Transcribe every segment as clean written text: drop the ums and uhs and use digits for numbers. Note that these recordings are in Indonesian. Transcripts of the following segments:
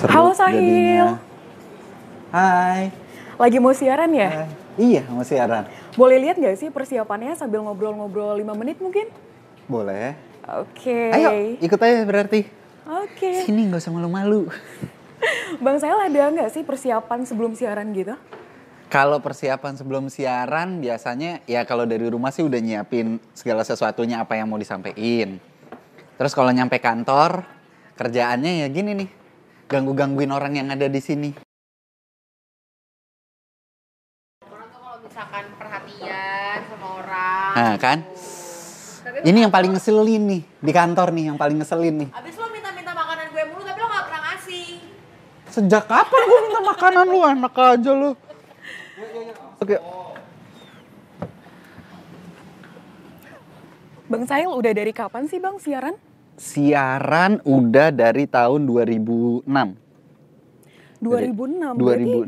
seru Halo Sahil. jadinya. Hai. Lagi mau siaran ya? Hai. Iya, mau siaran. Boleh lihat nggak sih persiapannya sambil ngobrol-ngobrol 5 menit mungkin? Boleh. Oke. Ayo, ikut aja berarti. Oke. Sini nggak usah malu-malu. Bang Sahil ada nggak sih persiapan sebelum siaran gitu? Kalau persiapan sebelum siaran biasanya ya kalau dari rumah sih udah nyiapin segala sesuatunya apa yang mau disampaikan. Terus kalau nyampe kantor, kerjaannya ya gini nih. Ganggu-gangguin orang yang ada di sini. Orang tuh kalau misalkan perhatian sama orang. Nah, kan? Tapi Ini yang paling ngeselin nih di kantor nih, yang paling ngeselin nih. abis lo minta-minta makanan gue mulu tapi lo gak pernah ngasih. Sejak kapan gue minta makanan lu? Enak aja lu. Oke. Bang Sahil udah dari kapan sih Bang siaran? Siaran udah dari tahun 2006. 2006. 2006. Berarti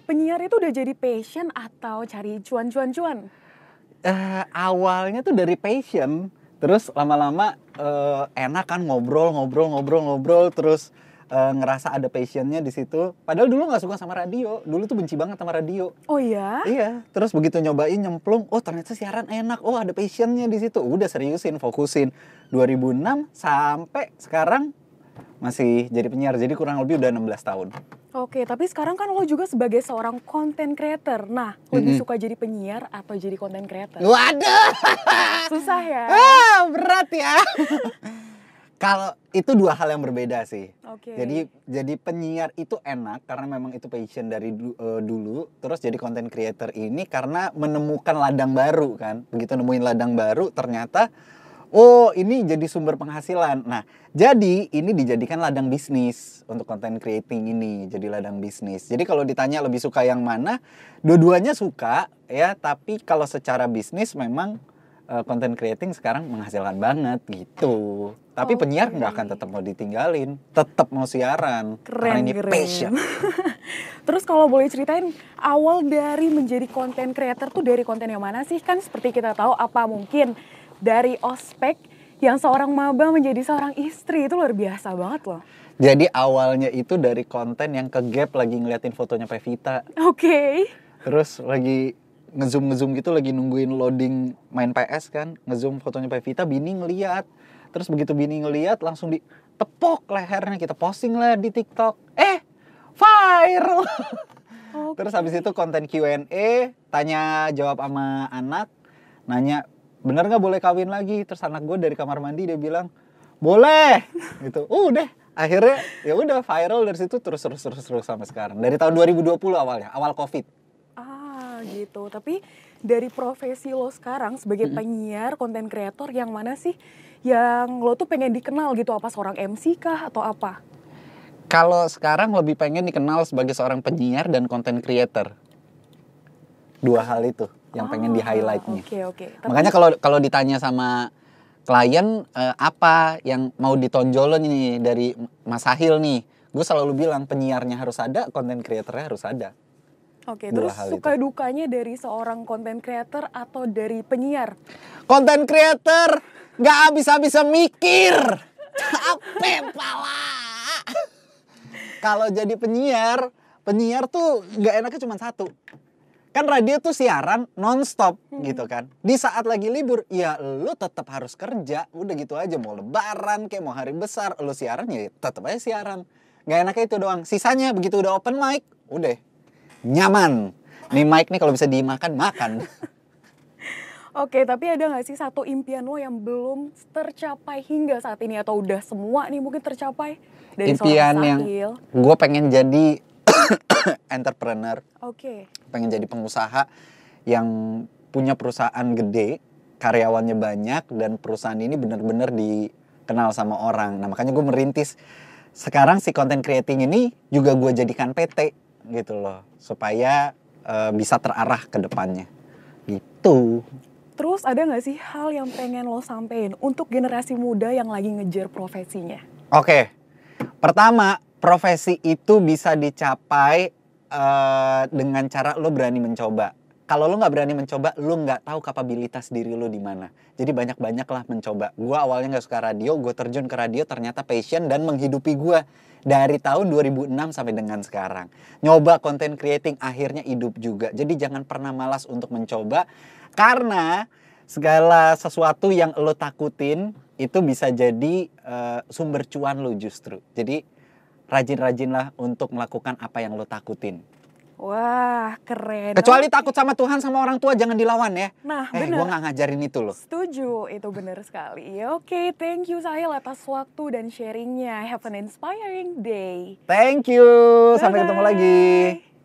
penyiar itu udah jadi passion atau cari cuan-cuan-cuan? Awalnya tuh dari passion, terus lama-lama enak kan ngobrol terus ngerasa ada passionnya di situ. Padahal dulu nggak suka sama radio, dulu tuh benci banget sama radio. Oh ya? Iya, terus begitu nyobain nyemplung, oh ternyata siaran enak, oh ada passionnya di situ. Udah seriusin, fokusin. 2006 sampai sekarang masih jadi penyiar, jadi kurang lebih udah 16 tahun. Oke, tapi sekarang kan lo juga sebagai seorang content creator. Nah, lebih suka jadi penyiar atau jadi content creator? Waduh, Susah ya? berat ya. Kalau itu dua hal yang berbeda sih. Oke. Jadi penyiar itu enak karena memang itu passion dari dulu. Terus jadi content creator ini karena menemukan ladang baru kan. Begitu nemuin ladang baru ternyata oh ini jadi sumber penghasilan. Nah jadi ini dijadikan ladang bisnis untuk content creating ini. Jadi ladang bisnis. Jadi kalau ditanya lebih suka yang mana, dua-duanya suka ya. Tapi kalau secara bisnis memang content creating sekarang menghasilkan banget gitu. Tapi penyiar nggak akan tetap mau ditinggalin, tetap mau siaran. Karena ini passion. Terus kalau boleh ceritain awal dari menjadi content creator tuh dari konten yang mana sih? Kan seperti kita tahu apa mungkin dari ospek yang seorang maba menjadi seorang istri itu luar biasa banget loh. Jadi awalnya itu dari konten yang ke gap lagi ngeliatin fotonya Pevita. Oke. Terus lagi ngezoom gitu lagi nungguin loading main PS kan, ngezoom fotonya Pevita, Bini ngeliat. Terus begitu Bini ngeliat langsung ditepok lehernya, kita posting lah di TikTok. Viral. Okay. Terus habis itu konten Q&A, tanya jawab sama anak, nanya bener nggak boleh kawin lagi. Terus anak gue dari kamar mandi dia bilang boleh. Gitu. Udah. Akhirnya ya udah viral dari situ terus sampai sekarang. Dari tahun 2020 awalnya, awal Covid. Gitu. Tapi dari profesi lo sekarang sebagai penyiar, konten kreator yang mana sih yang lo tuh pengen dikenal gitu? Apa seorang MC kah atau apa? Kalau sekarang lebih pengen dikenal sebagai seorang penyiar dan content creator. Dua hal itu yang pengen di-highlight-nya. Oke. Makanya kalau ditanya sama klien apa yang mau ditonjolin nih dari Mas Sahil nih, gue selalu bilang penyiarnya harus ada, content creatornya harus ada. Oke, terus suka dukanya dari seorang content creator atau dari penyiar? Content creator nggak habis-habis mikir, capek pala. Kalau jadi penyiar tuh nggak enaknya cuma satu. Kan radio tuh siaran non-stop gitu kan. Di saat lagi libur, ya lu tetap harus kerja. Udah gitu aja, mau lebaran kayak mau hari besar, lu siaran ya tetap aja siaran. Nggak enaknya itu doang. Sisanya begitu udah open mic, udah nyaman. Nih mic nih kalau bisa dimakan, makan. Oke, tapi ada gak sih satu impian lo yang belum tercapai hingga saat ini? Atau udah semua nih mungkin tercapai? Dari impian yang gue pengen jadi entrepreneur. Oke. Pengen jadi pengusaha yang punya perusahaan gede, karyawannya banyak, dan perusahaan ini benar-benar dikenal sama orang. Nah makanya gue merintis. Sekarang si content creating ini juga gue jadikan PT. Gitu loh, supaya bisa terarah ke depannya gitu. Terus ada gak sih hal yang pengen lo sampein untuk generasi muda yang lagi ngejar profesinya? Oke, pertama profesi itu bisa dicapai dengan cara lo berani mencoba. kalau lu nggak berani mencoba, lu nggak tahu kapabilitas diri lu di mana. Jadi banyak-banyaklah mencoba. Gua awalnya nggak suka radio, gue terjun ke radio, ternyata passion dan menghidupi gua dari tahun 2006 sampai dengan sekarang. Nyoba content creating, akhirnya hidup juga. Jadi jangan pernah malas untuk mencoba, karena segala sesuatu yang lo takutin itu bisa jadi sumber cuan lo justru. Jadi rajin-rajinlah untuk melakukan apa yang lo takutin. Wah, keren. Kecuali takut sama Tuhan sama orang tua, jangan dilawan ya. Nah, Gue bener. gak ngajarin itu loh. Setuju, itu benar sekali. Oke, thank you Sahil atas waktu dan sharingnya. Have an inspiring day. Thank you. Sampai ketemu Bye-bye. lagi.